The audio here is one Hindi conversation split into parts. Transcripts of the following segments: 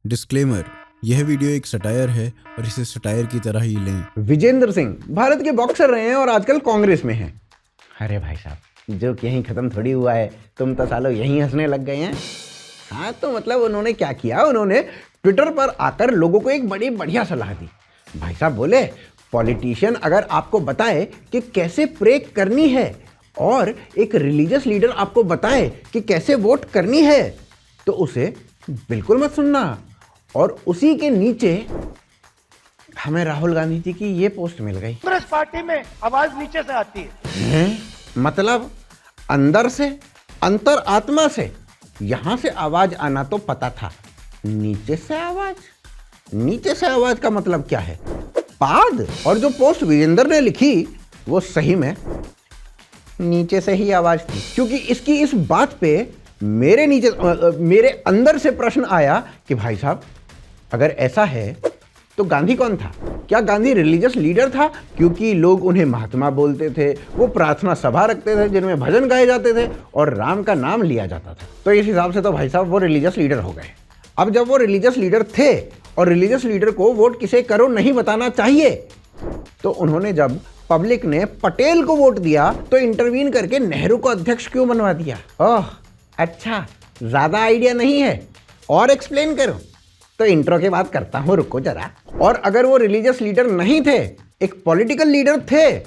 डिस्क्लेमर, यह वीडियो एक सटायर है और इसे सटायर की तरह ही लें। विजेंद्र सिंह भारत के बॉक्सर रहे हैं और आजकल कांग्रेस में हैं। अरे भाई साहब, जोक यहीं खत्म थोड़ी हुआ है, तुम तो सालों यहीं हंसने लग गए हैं। हाँ तो मतलब उन्होंने क्या किया, उन्होंने ट्विटर पर आकर लोगों को एक बड़ी बढ़िया सलाह दी। भाई साहब बोले, पॉलिटिशियन अगर आपको बताए कि कैसे प्रे करनी है और एक रिलीजियस लीडर आपको बताए कि कैसे वोट करनी है तो उसे बिल्कुल मत सुनना। और उसी के नीचे हमें राहुल गांधी जी की ये पोस्ट मिल गई। कांग्रेस पार्टी में आवाज नीचे से आती है, मतलब अंदर से, अंतर आत्मा से। यहां से आवाज आना तो पता था, नीचे से आवाज? नीचे से आवाज का मतलब क्या है? पाद। और जो पोस्ट विजेंद्र ने लिखी वो सही में नीचे से ही आवाज थी, क्योंकि इसकी इस बात पे मेरे अंदर से प्रश्न आया कि भाई साहब अगर ऐसा है तो गांधी कौन था? क्या गांधी रिलीजियस लीडर था? क्योंकि लोग उन्हें महात्मा बोलते थे, वो प्रार्थना सभा रखते थे जिनमें भजन गाए जाते थे और राम का नाम लिया जाता था। तो इस हिसाब से तो भाई साहब वो रिलीजियस लीडर हो गए। अब जब वो रिलीजियस लीडर थे और रिलीजियस लीडर को वोट किसे करो नहीं बताना चाहिए, तो उन्होंने जब पब्लिक ने पटेल को वोट दिया तो इंटरवीन करके नेहरू को अध्यक्ष क्यों बनवा दिया? ओह अच्छा, ज्यादा आइडिया नहीं है और एक्सप्लेन करो तो इंट्रो के बाद करता हूं, रुको जरा। और अगर वो रिलीजियस लीडर नहीं थे, एक पॉलिटिकल लीडर थे,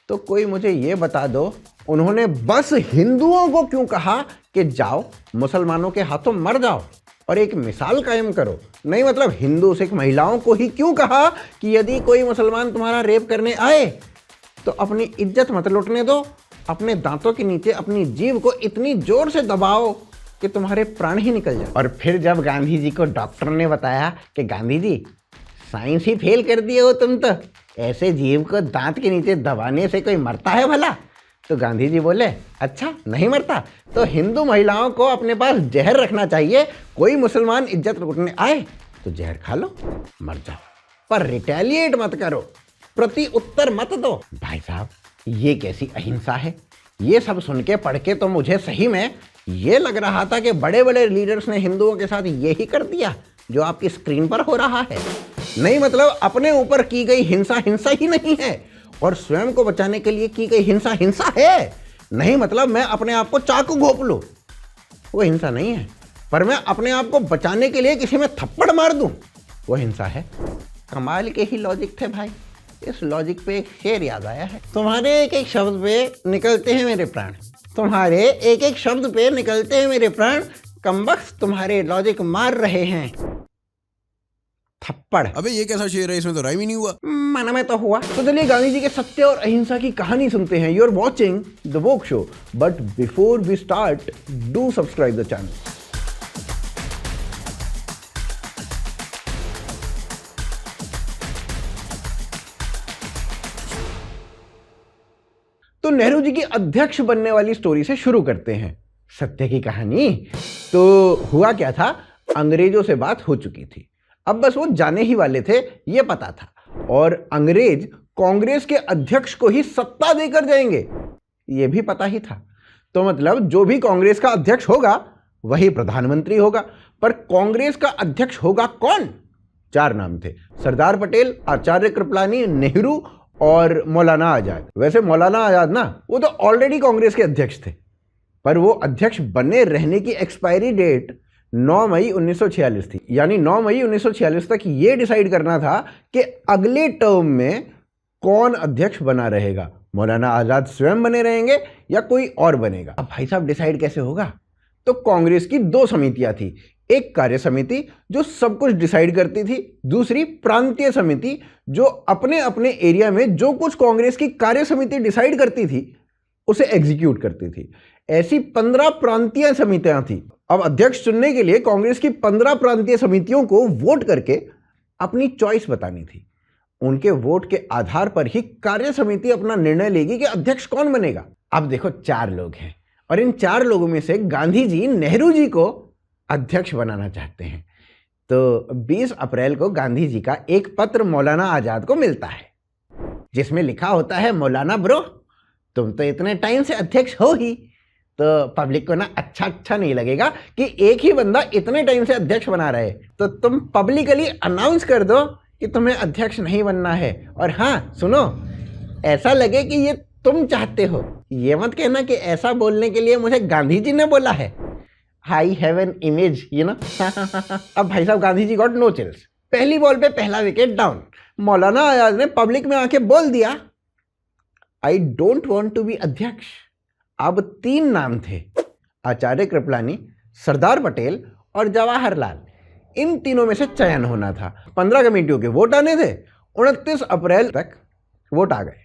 तो कोई मुझे ये बता दो उन्होंने बस हिंदुओं को क्यों कहा कि जाओ मुसलमानों के हाथों मर जाओ और एक मिसाल कायम करो? नहीं मतलब हिंदू सिख महिलाओं को ही क्यों कहा कि यदि कोई मुसलमान तुम्हारा रेप करने आए तो अपनी इज्जत मत लुटने दो, अपने दांतों के नीचे अपनी जीभ को इतनी जोर से दबाओ कि तुम्हारे प्राण ही निकल जाए। और फिर जब गांधी जी को डॉक्टर ने बताया कि गांधी जी साइंस ही फेल कर दिए हो तुम, तो ऐसे जीभ को दांत के नीचे दबाने से कोई मरता है भला? तो गांधी जी बोले अच्छा नहीं मरता, तो हिंदू महिलाओं को अपने पास जहर रखना चाहिए, कोई मुसलमान इज्जत लूटने आए तो जहर खा लो, मर जाओ, पर रिटेलिएट मत करो, प्रति उत्तर मत दो। भाई साहब ये कैसी अहिंसा है? ये सब सुन के पढ़ के तो मुझे सही में ये लग रहा था कि बड़े बड़े लीडर्स ने हिंदुओं के साथ ये ही कर दिया जो आपकी स्क्रीन पर हो रहा है। नहीं मतलब अपने ऊपर की गई हिंसा हिंसा ही नहीं है और स्वयं को बचाने के लिए की गई हिंसा हिंसा है। नहीं मतलब मैं अपने आप को चाकू घोंप लूं, वो हिंसा नहीं है, पर मैं अपने आप को बचाने के लिए किसी में थप्पड़ मार दूं, वो हिंसा है। कमाल के ही लॉजिक थे भाई। इस लॉजिक पे एक शेर याद आया है, तुम्हारे एक एक शब्द पे निकलते हैं मेरे प्राण, तुम्हारे एक एक शब्द पे निकलते हैं मेरे प्राण, कमबख्त तुम्हारे लॉजिक मार रहे हैं थप्पड़। अबे ये कैसा शेर है, इसमें तो राइम ही नहीं हुआ। मन में तो हुआ। तो चलिए गांधी जी के सत्य और अहिंसा की कहानी सुनते हैं। You are watching the woke show, but before we start do subscribe the channel. तो नेहरू जी की अध्यक्ष बनने वाली स्टोरी से शुरू करते हैं सत्य की कहानी। तो हुआ क्या था, अंग्रेजों से बात हो चुकी थी, अब बस वो जाने ही वाले थे ये पता था, और अंग्रेज कांग्रेस के अध्यक्ष को ही सत्ता देकर जाएंगे ये भी पता ही था। तो मतलब जो भी कांग्रेस का अध्यक्ष होगा वही प्रधानमंत्री होगा। पर कांग्रेस का अध्यक्ष होगा कौन? 4 नाम थे, सरदार पटेल, आचार्य कृपलानी, नेहरू और मौलाना आजाद। वैसे मौलाना आजाद ना वो तो ऑलरेडी कांग्रेस के अध्यक्ष थे, पर वो अध्यक्ष बने रहने की एक्सपायरी डेट 9 मई 1946 थी। यानी 9 मई 1946 तक ये डिसाइड करना था कि अगले टर्म में कौन अध्यक्ष बना रहेगा, मौलाना आजाद स्वयं बने रहेंगे या कोई और बनेगा। अब भाई साहब डिसाइड कैसे होगा? तो कांग्रेस की 2 समितियां थी, एक कार्य समिति जो सब कुछ डिसाइड करती थी, दूसरी प्रांतीय समिति जो अपने अपने एरिया में जो कुछ कांग्रेस की कार्य समिति डिसाइड करती थी उसे एग्जीक्यूट करती थी। ऐसी 15 प्रांतीय समितियां थी। अब अध्यक्ष चुनने के लिए कांग्रेस की 15 प्रांतीय समितियों को वोट करके अपनी चॉइस बतानी थी। उनके वोट के आधार पर ही कार्य समिति अपना निर्णय लेगी कि अध्यक्ष कौन बनेगा। अब देखो 4 लोग हैं और इन 4 लोगों में से गांधी जी नेहरू जी को अध्यक्ष बनाना चाहते हैं। तो 20 अप्रैल को गांधी जी का एक पत्र मौलाना आजाद को मिलता है जिसमें लिखा होता है, मौलाना ब्रो तुम तो इतने टाइम से अध्यक्ष हो ही, तो पब्लिक को ना अच्छा नहीं लगेगा कि एक ही बंदा इतने टाइम से अध्यक्ष बना रहा है, तो तुम पब्लिकली अनाउंस कर दो कि तुम्हें अध्यक्ष नहीं बनना है। और हाँ सुनो, ऐसा लगे कि ये तुम चाहते हो, ये मत कहना कि ऐसा बोलने के लिए मुझे गांधी जी ने बोला है। I have an image you know. अब भाई साहब Gandhi ji got no chills. पहली बॉल पे पहला विकेट डाउन। मौलाना आजाद ने पब्लिक में आके बोल दिया, I don't want to be adhyaksh. अब 3 नाम थे, आचार्य कृपलानी, सरदार पटेल और जवाहरलाल। इन तीनों में से चयन होना था। 15 कमेटियों के वोट आने थे। 29 अप्रैल तक वोट आ गए।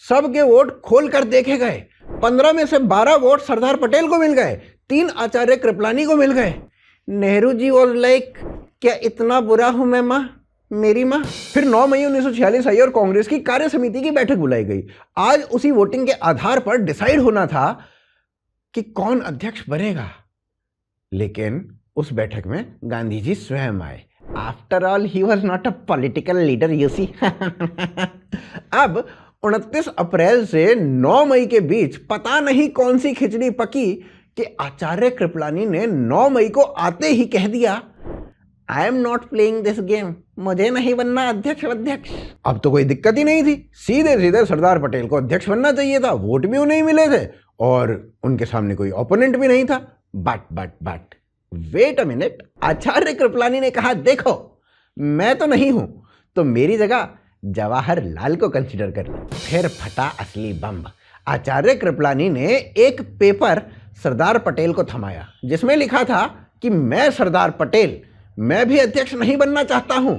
सबके वोट खोल कर देखे गए। 15 में से 12 वोट सरदार पटेल को मिल गए, 3 आचार्य कृपलानी को मिल गए। नेहरू जी वॉज लाइक, क्या इतना बुरा हूं मैं माँ, मेरी माँ। फिर 9 मई 1946 आई और कांग्रेस की कार्य समिति की बैठक बुलाई गई। आज उसी वोटिंग के आधार पर डिसाइड होना था कि कौन अध्यक्ष बनेगा, लेकिन उस बैठक में गांधी जी स्वयं आए। After all he was not a political leader you see. अब 29 अप्रैल से 9 मई के बीच पता नहीं कौन सी खिचड़ी पकी कि आचार्य कृपलानी ने 9 मई को आते ही कह दिया, I am not playing this game, मुझे नहीं बनना अध्यक्ष। अब तो कोई दिक्कत ही नहीं थी, सीधे सीधे सरदार पटेल को अध्यक्ष बनना चाहिए था। वोट भी उन्हें मिले थे और उनके सामने कोई ओपोनेंट भी नहीं था। But wait a minute, Acharya Kripalani ने कहा, देखो मैं तो नहीं हूं, तो मेरी जगह जवाहरलाल को कंसीडर कर लो। फिर फटा असली बम। आचार्य कृपलानी ने एक पेपर सरदार पटेल को थमाया जिसमें लिखा था कि मैं सरदार पटेल, मैं भी अध्यक्ष नहीं बनना चाहता हूं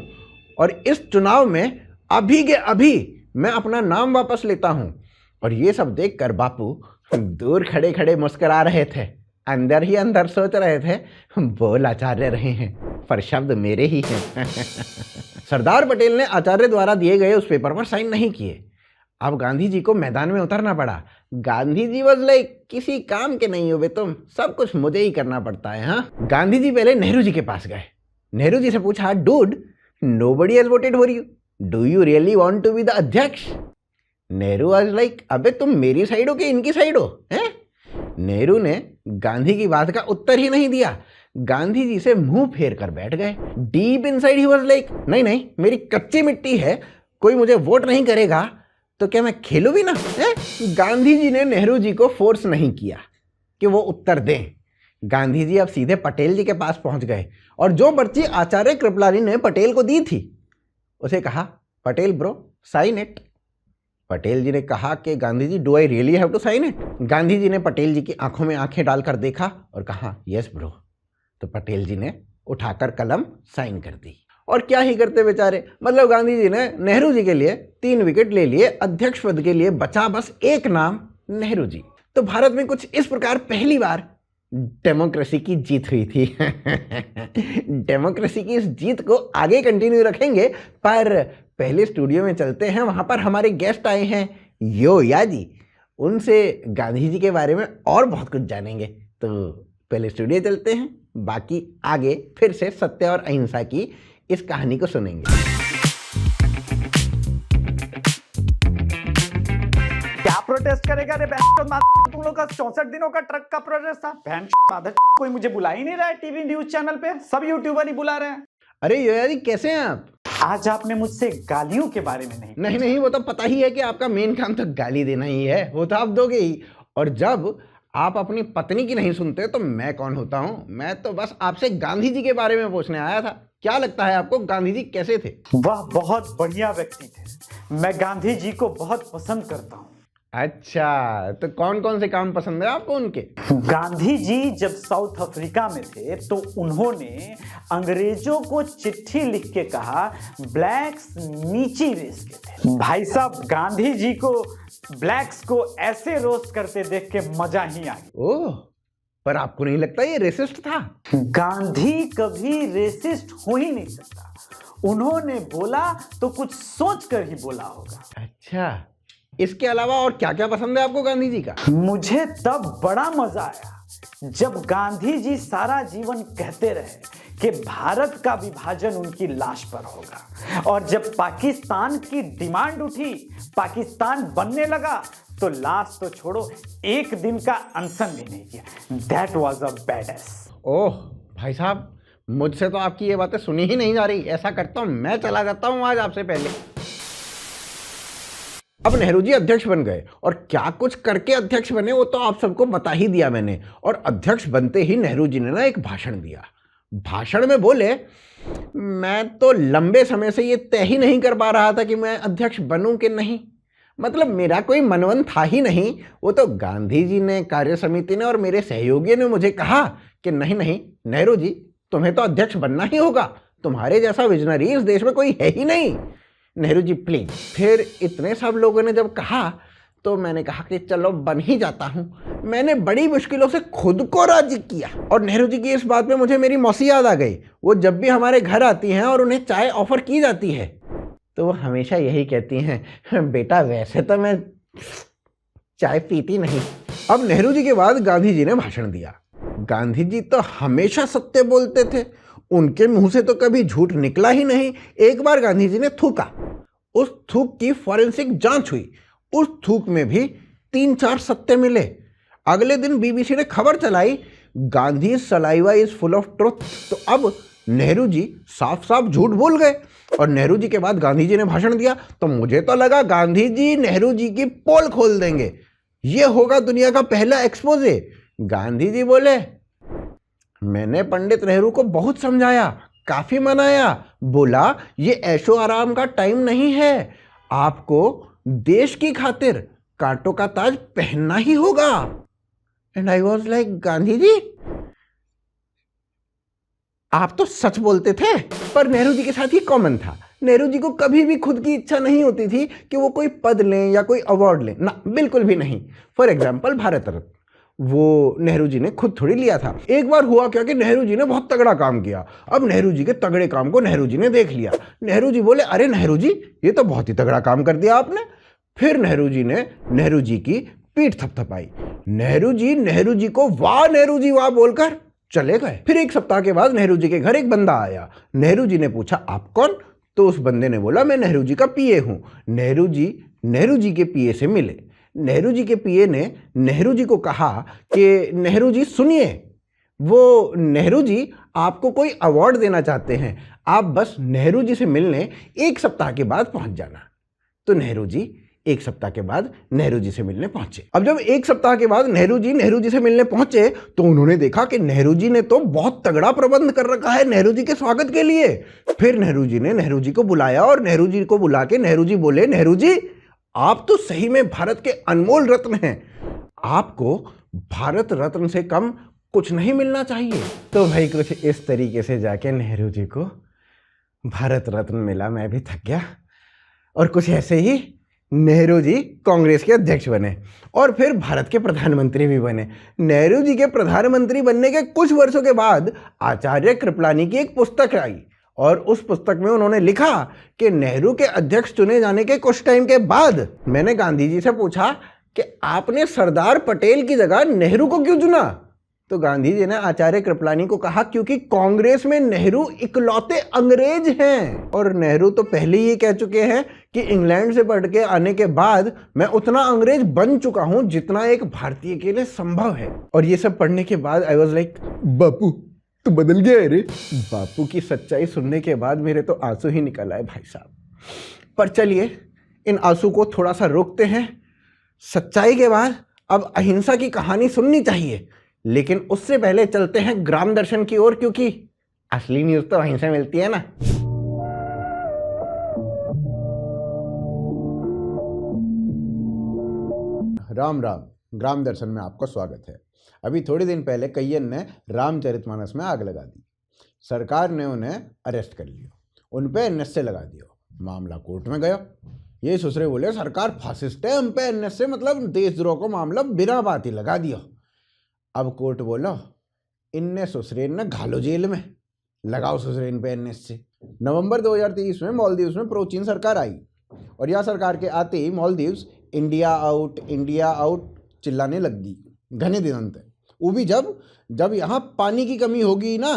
और इस चुनाव में अभी के अभी मैं अपना नाम वापस लेता हूं। और ये सब देखकर बापू दूर खड़े खड़े मुस्कुरा रहे थे, अंदर ही अंदर सोच रहे थे, बोल आचार्य रहे हैं पर शब्द मेरे ही हैं। सरदार पटेल ने आचार्य द्वारा दिए गए उस पेपर पर साइन नहीं किए। अब गांधी जी को मैदान में उतरना पड़ा। गांधी जी वाज लाइक, किसी काम के नहीं हो बे तुम, सब कुछ मुझे ही करना पड़ता है। हाँ, गांधी जी पहले नेहरू जी के पास गए। नेहरू जी से पूछा, dude nobody has voted for you, do you really want to be the adhyaksh? Nehru was like, अबे तुम मेरी साइड हो कि इनकी साइड हो? हैं? नेहरू ने गांधी की बात का उत्तर ही नहीं दिया, गांधी जी से मुंह फेर कर बैठ गए। Deep inside he was like, नहीं मेरी कच्ची मिट्टी है, कोई मुझे वोट नहीं करेगा तो क्या मैं खेलूं भी ना? गांधी जी ने नेहरू जी को फोर्स नहीं किया कि वो उत्तर दें। गांधी जी अब सीधे पटेल जी के पास पहुंच गए और जो पर्ची आचार्य कृपलानी ने पटेल को दी थी उसे कहा, Patel bro sign it. Patel ji ने कहा कि Gandhi ji, do I really have to sign it? Gandhi ji ने पटेल जी की आंखों में आंखें डालकर देखा और कहा, यस ब्रो। तो पटेल जी ने उठाकर कलम साइन कर दी। और क्या ही करते बेचारे, मतलब गांधी जी ने नेहरू जी के लिए 3 विकेट ले लिए। अध्यक्ष पद के लिए बचा बस एक नाम, नेहरू जी। तो भारत में कुछ इस प्रकार पहली बार डेमोक्रेसी की जीत हुई थी। डेमोक्रेसी की इस जीत को आगे कंटिन्यू रखेंगे, पर पहले स्टूडियो में चलते हैं, वहां पर हमारे गेस्ट आए हैं योया जी। उनसे गांधी जी के बारे में और बहुत कुछ जानेंगे। तो पहले स्टूडियो चलते हैं, बाकी आगे फिर से सत्य और अहिंसा की इस कहानी को सुनेंगे। क्या प्रोटेस्ट करेगा रे तुम लोग का? 64 दिनों का ट्रक का प्रोटेस्ट था। कोई मुझे बुला ही नहीं रहा है टीवी न्यूज चैनल पे, सब यूट्यूबर ही बुला रहे हैं। अरे योया जी कैसे हैं आप? आज आपने मुझसे गालियों के बारे में नहीं, वो तो पता ही है कि आपका मेन काम तो गाली देना ही है, वो तो आप दोगे ही। और जब आप अपनी पत्नी की नहीं सुनते तो मैं कौन होता हूं? मैं तो बस आपसे गांधी जी के बारे में पूछने आया था। क्या लगता है आपको गांधी जी कैसे थे? वह बहुत बढ़िया व्यक्ति थे। मैं गांधी जी को बहुत पसंद करता हूँ। अच्छा, तो कौन कौन से काम पसंद है आपको उनके? गांधी जी जब साउथ अफ्रीका में थे तो उन्होंने अंग्रेजों को चिट्ठी लिख के कहा, ब्लैक्स नीची रेस के थे। भाई साहब, गांधी जी को ब्लैक्स को ऐसे रोस्ट करते देख के मजा ही आ गया। ओह, पर आपको नहीं लगता ये रेसिस्ट था? गांधी कभी रेसिस्ट हो ही नहीं सकता। उन्होंने बोला तो कुछ सोच कर ही बोला होगा। अच्छा, इसके अलावा और क्या क्या पसंद है आपको गांधी जी का? मुझे तब बड़ा मजा आया जब गांधी जी सारा जीवन कहते रहे कि भारत का विभाजन उनकी लाश पर होगा। और जब पाकिस्तान की डिमांड उठी, पाकिस्तान बनने लगा, तो लाश तो छोड़ो, एक दिन का अनशन भी नहीं किया। That was a badass. ओह भाई साहब, मुझसे तो आपकी ये बातें सुनी ही नहीं जा रही। ऐसा करता हूं, मैं चला जाता हूं आज आपसे पहले। अब नेहरू जी अध्यक्ष बन गए और क्या कुछ करके अध्यक्ष बने वो तो आप सबको बता ही दिया मैंने। और अध्यक्ष बनते ही नेहरू जी ने ना एक भाषण दिया। भाषण में बोले, मैं तो लंबे समय से ये तय ही नहीं कर पा रहा था कि मैं अध्यक्ष बनूं कि नहीं। मतलब मेरा कोई मनवन था ही नहीं। वो तो गांधी जी ने, कार्य समिति ने और मेरे सहयोगियों ने मुझे कहा कि नहीं नहीं नेहरू जी, तुम्हें तो अध्यक्ष बनना ही होगा। तुम्हारे जैसा विजनरी इस देश में कोई है ही नहीं। नेहरू जी प्लीज। फिर इतने सब लोगों ने जब कहा तो मैंने कहा कि चलो बन ही जाता हूं। मैंने बड़ी मुश्किलों से खुद को राजी किया। और नेहरू जी की इस बात पे मुझे मेरी मौसी याद आ गई। वो जब भी हमारे घर आती हैं और उन्हें चाय ऑफर की जाती है तो वो हमेशा यही कहती हैं, बेटा वैसे तो मैं चाय पीती नहीं। अब नेहरू जी के बाद गांधी जी ने भाषण दिया। गांधी जी तो हमेशा सत्य बोलते थे, उनके मुंह से तो कभी झूठ निकला ही नहीं। एक बार गांधी जी ने थूका, उस थूक की फॉरेंसिक जांच हुई, उस थूक में भी 3-4 सत्य मिले। अगले दिन बीबीसी ने खबर चलाई, Gandhi saliva is full of truth. तो अब नेहरू जी साफ साफ झूठ बोल गए। और नेहरू जी के बाद गांधी जी ने भाषण दिया तो मुझे तो लगा गांधी जी नेहरू जी की पोल खोल देंगे, ये होगा दुनिया का पहला एक्सपोजे। गांधी जी बोले, मैंने पंडित नेहरू को बहुत समझाया, काफी मनाया, बोला ये ऐशो आराम का टाइम नहीं है, आपको देश की खातिर कांटों का ताज पहनना ही होगा। And I was like, Gandhi ji आप तो सच बोलते थे। पर नेहरू जी के साथ ही कॉमन था, नेहरू जी को कभी भी खुद की इच्छा नहीं होती थी कि वो कोई पद लें या कोई अवार्ड लें, ना बिल्कुल भी नहीं। फॉर एग्जाम्पल भारत रत्न, वो नेहरू जी ने खुद थोड़ी लिया था। एक बार हुआ क्या कि नेहरू जी ने बहुत तगड़ा काम किया। अब नेहरू जी के तगड़े काम को नेहरू जी ने देख लिया। नेहरू जी बोले, अरे नेहरू जी ये तो बहुत ही तगड़ा काम कर दिया आपने। फिर नेहरू जी ने नेहरू जी की पीठ थपथपाई। नेहरू जी को वाह नेहरू जी वाह बोलकर चले गए। फिर एक सप्ताह के बाद नेहरू जी के घर एक बंदा आया। नेहरू जी ने पूछा, आप कौन? तो उस बंदे ने बोला, मैं नेहरू जी का पीए हूं। नेहरू जी के पीए से मिले। नेहरू जी के पीए ने नेहरू जी को कहा कि नेहरू जी सुनिए, वो नेहरू जी आपको कोई अवार्ड देना चाहते हैं, आप बस नेहरू जी से मिलने एक सप्ताह के बाद पहुंच जाना। तो नेहरू जी एक सप्ताह के बाद नेहरू जी से मिलने पहुंचे। अब जब एक सप्ताह के बाद नेहरू जी से मिलने पहुंचे तो उन्होंने देखा कि नेहरू जी ने तो बहुत तगड़ा प्रबंध कर रखा है नेहरू जी के स्वागत के लिए। फिर नेहरू जी ने नेहरू जी को बुलाया और नेहरू जी को बुला के नेहरू जी बोले, नेहरू जी आप तो सही में भारत के अनमोल रत्न हैं, आपको भारत रत्न से कम कुछ नहीं मिलना चाहिए। तो भाई कुछ इस तरीके से जाके नेहरू जी को भारत रत्न मिला। मैं भी थक गया। और कुछ ऐसे ही नेहरू जी कांग्रेस के अध्यक्ष बने और फिर भारत के प्रधानमंत्री भी बने। नेहरू जी के प्रधानमंत्री बनने के कुछ वर्षों के बाद आचार्य कृपलानी की एक पुस्तक आई और उस पुस्तक में उन्होंने लिखा कि नेहरू के अध्यक्ष चुने जाने के कुछ टाइम के बाद मैंने गांधी जी से पूछा कि आपने सरदार पटेल की जगह नेहरू को क्यों चुना? तो गांधी जी ने आचार्य कृपलानी को कहा, क्योंकि कांग्रेस में नेहरू इकलौते अंग्रेज हैं। और नेहरू तो पहले ही कह चुके हैं कि इंग्लैंड से पढ़ के आने के बाद मैं उतना अंग्रेज बन चुका हूं जितना एक भारतीय के लिए संभव है। और ये सब पढ़ने के बाद आई वॉज लाइक, बापू तो बदल गया है रे। बापू की सच्चाई सुनने के बाद मेरे तो आंसू ही निकल आए भाई साहब। पर चलिए इन आंसू को थोड़ा सा रोकते हैं। सच्चाई के बाद अब अहिंसा की कहानी सुननी चाहिए, लेकिन उससे पहले चलते हैं ग्राम दर्शन की ओर, क्योंकि असली न्यूज तो वहीं से मिलती है ना। राम राम, ग्राम दर्शन में आपका स्वागत है। अभी थोड़े दिन पहले कय्यन ने रामचरितमानस में आग लगा दी। सरकार ने उन्हें अरेस्ट कर लिया, उन पे एनएसए लगा दिया। मामला कोर्ट में गया। ये ससुरे बोले सरकार फासिस्ट है, हम पे एनएसए मतलब देशद्रोह को मामला बिना बात ही लगा दिया। अब कोर्ट बोला इनने ससुरेन ने घालो जेल में, लगाओ ससुरेन पे एनएसए। नवंबर 2023 में मालदीव्स में प्रो चीन सरकार आई और यह सरकार के आते ही मालदीव्स इंडिया आउट चिल्लाने लग गई घने दिनों तक। वो भी जब यहाँ पानी की कमी होगी ना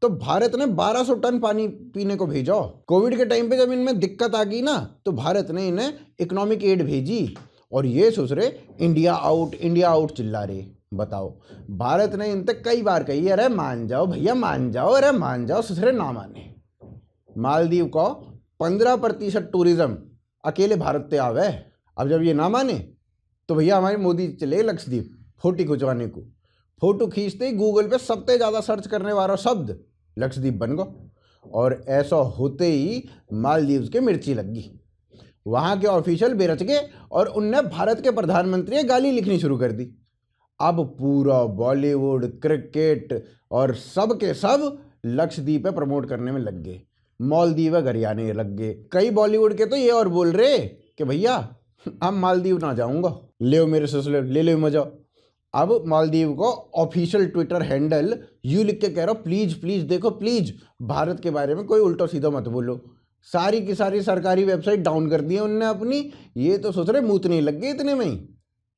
तो भारत ने 1200 टन पानी पीने को भेजा। कोविड के टाइम पे जब इनमें दिक्कत आ गई ना, तो भारत ने इन्हें इकोनॉमिक एड भेजी और ये सोच रहे इंडिया आउट चिल्ला रहे। बताओ, भारत ने इन तक कई बार कही अरे मान जाओ भैया मान जाओ, अरे मान जाओ, सुसरे ना माने। मालदीव को 15% टूरिज्म अकेले भारत से आवे। अब जब ये ना माने तो भैया हमारे मोदी चले लक्षद्वीप फोटो खिंचवाने को। फोटो खींचते ही गूगल पे सबसे ज़्यादा सर्च करने वाला शब्द लक्षद्वीप बन गया और ऐसा होते ही मालदीव के मिर्ची लग गई। वहाँ के ऑफिशियल बेरच गए और उनने भारत के प्रधानमंत्री की गाली लिखनी शुरू कर दी। अब पूरा बॉलीवुड, क्रिकेट और सब के सब लक्षद्वीप पे प्रमोट करने में लग गए। मालदीव गरियाने लग गए। कई बॉलीवुड के तो ये और बोल रहे कि भैया अब मालदीव ना जाऊंगा, ले मेरे से ले मजा। अब मालदीव को ऑफिशियल ट्विटर हैंडल यू लिख के कह रहा प्लीज प्लीज देखो प्लीज भारत के बारे में कोई उल्टा सीधा मत बोलो। सारी की सारी सरकारी वेबसाइट डाउन कर दी है उनने अपनी। ये तो सोच रहे मूत नहीं लग गई इतने में ही।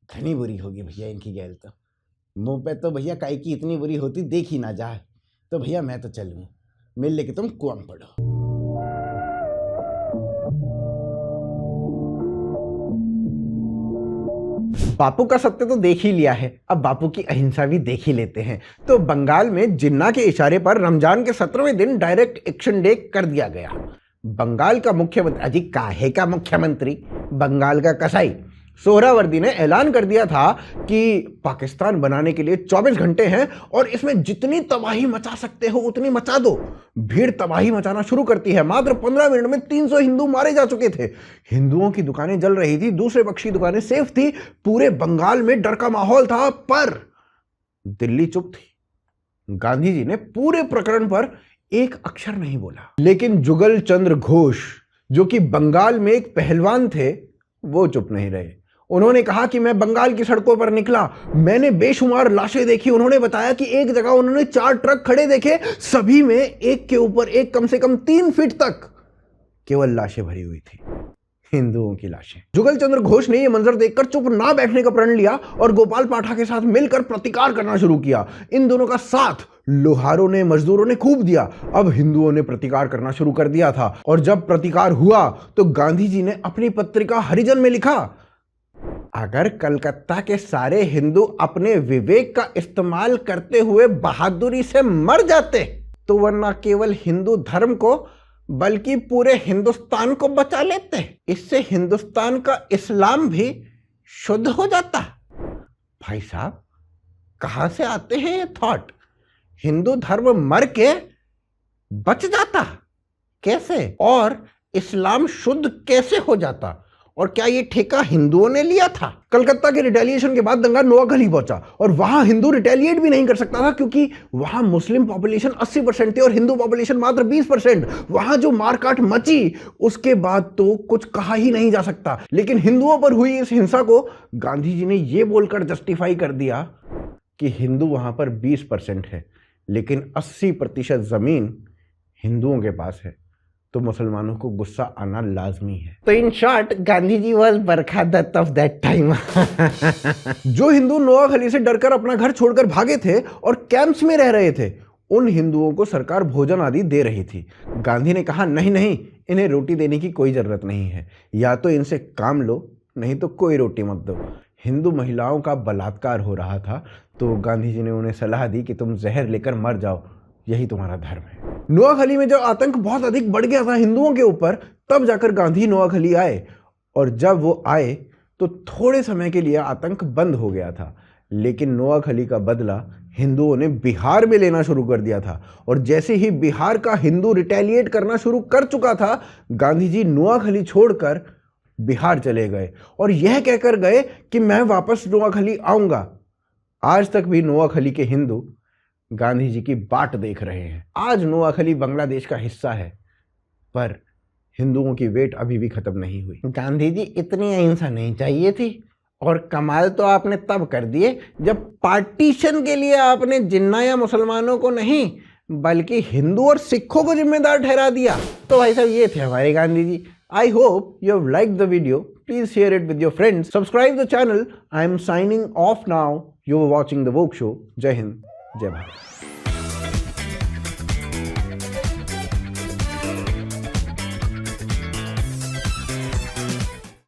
घनी बुरी होगी भैया इनकी गैल तो। मुंह पे तो भैया काई की इतनी बुरी होती देख ही ना जाए। तो भैया मैं तो चलूँ, मिल लेके तुम कुआं पड़ो। बापू का सत्य तो देख ही लिया है, अब बापू की अहिंसा भी देख ही लेते हैं। तो बंगाल में जिन्ना के इशारे पर रमजान के 17वें दिन डायरेक्ट एक्शन डे कर दिया गया। बंगाल का मुख्यमंत्री, अजी काहे का मुख्यमंत्री, बंगाल का कसाई सोहरावर्दी ने ऐलान कर दिया था कि पाकिस्तान बनाने के लिए 24 घंटे हैं और इसमें जितनी तबाही मचा सकते हो उतनी मचा दो। भीड़ तबाही मचाना शुरू करती है। मात्र 15 मिनट में 300 हिंदू मारे जा चुके थे। हिंदुओं की दुकानें जल रही थी, दूसरे पक्ष की दुकानें सेफ थी। पूरे बंगाल में डर का माहौल था, पर दिल्ली चुप थी। गांधी जी ने पूरे प्रकरण पर एक अक्षर नहीं बोला। लेकिन जुगल चंद्र घोष, जो कि बंगाल में एक पहलवान थे, वो चुप नहीं रहे। उन्होंने कहा कि मैं बंगाल की सड़कों पर निकला, मैंने बेशुमार लाशें देखी। उन्होंने बताया कि एक जगह उन्होंने 4 ट्रक खड़े देखे, सभी में एक के ऊपर एक कम से कम 3 फीट तक केवल लाशें भरी हुई थी, हिंदुओं की लाशें। जुगल चंद्र घोष ने यह मंजर देखकर चुप ना बैठने का प्रण लिया और गोपाल पाठा के साथ मिलकर प्रतिकार करना शुरू किया। इन दोनों का साथ लोहारों ने, मजदूरों ने खूब दिया। अब हिंदुओं ने प्रतिकार करना शुरू कर दिया था और जब प्रतिकार हुआ तो गांधी जी ने अपनी पत्रिका हरिजन में लिखा, अगर कलकत्ता के सारे हिंदू अपने विवेक का इस्तेमाल करते हुए बहादुरी से मर जाते तो वह न केवल हिंदू धर्म को बल्कि पूरे हिंदुस्तान को बचा लेते। इससे हिंदुस्तान का इस्लाम भी शुद्ध हो जाता। भाई साहब, कहां से आते हैं ये थॉट? हिंदू धर्म मर के बच जाता कैसे और इस्लाम शुद्ध कैसे हो जाता? और क्या ये ठेका हिंदुओं ने लिया था? कलकत्ता के रिटेलिएशन के बाद दंगा नोआखली पहुंचा और वहां हिंदू रिटेलिएट भी नहीं कर सकता था क्योंकि वहां मुस्लिम पॉपुलेशन 80% थी और हिंदू पॉपुलेशन मात्र 20%। वहां जो मारकाट मची उसके बाद तो कुछ कहा ही नहीं जा सकता। लेकिन हिंदुओं पर हुई इस हिंसा को गांधी जी ने यह बोलकर जस्टिफाई कर दिया कि हिंदू वहां पर 20% है, लेकिन 80% जमीन हिंदुओं के पास है, तो मुसलमानों को गुस्सा आना लाजमी है। तो in short, Gandhi ji was Barkha Dutt of that time. जो हिंदू नोआखली से डरकर अपना घर छोड़कर भागे थे और कैंप्स में रह रहे थे, उन हिंदुओं को सरकार भोजन आदि दे रही थी। गांधी ने कहा, नहीं नहीं, इन्हें रोटी देने की कोई जरूरत नहीं है, या तो इनसे काम लो, नहीं तो कोई रोटी मत दो। हिंदू महिलाओं का बलात्कार हो रहा था, तो गांधी जी ने उन्हें सलाह दी कि तुम जहर लेकर मर जाओ, यही तुम्हारा धर्म है। नोआखली में जब आतंक बहुत अधिक बढ़ गया था हिंदुओं के ऊपर, तब जाकर गांधी नोआखली आए और जब वो आए तो थोड़े समय के लिए आतंक बंद हो गया था। लेकिन नोआखली का बदला हिंदुओं ने बिहार में लेना शुरू कर दिया था और जैसे ही बिहार का हिंदू रिटेलिएट करना शुरू कर चुका था, गांधी जी नोआखली छोड़कर बिहार चले गए और यह कहकर गए कि मैं वापस नोआखली आऊंगा। आज तक भी नोआखली के हिंदू गांधी जी की बाट देख रहे हैं। आज नोआखली बांग्लादेश का हिस्सा है, पर हिंदुओं की वेट अभी भी खत्म नहीं हुई। गांधी जी, इतनी अहिंसा नहीं चाहिए थी और कमाल तो आपने तब कर दिए जब पार्टीशन के लिए आपने जिन्ना या मुसलमानों को नहीं बल्कि हिंदू और सिखों को जिम्मेदार ठहरा दिया। तो भाई साहब, ये थे हमारे Gandhi ji. I hope you have liked the video. Please share it with your friends. Subscribe the channel. I am signing off now. You were watching the Vogue Show. Jai Hind, Jai Bharat.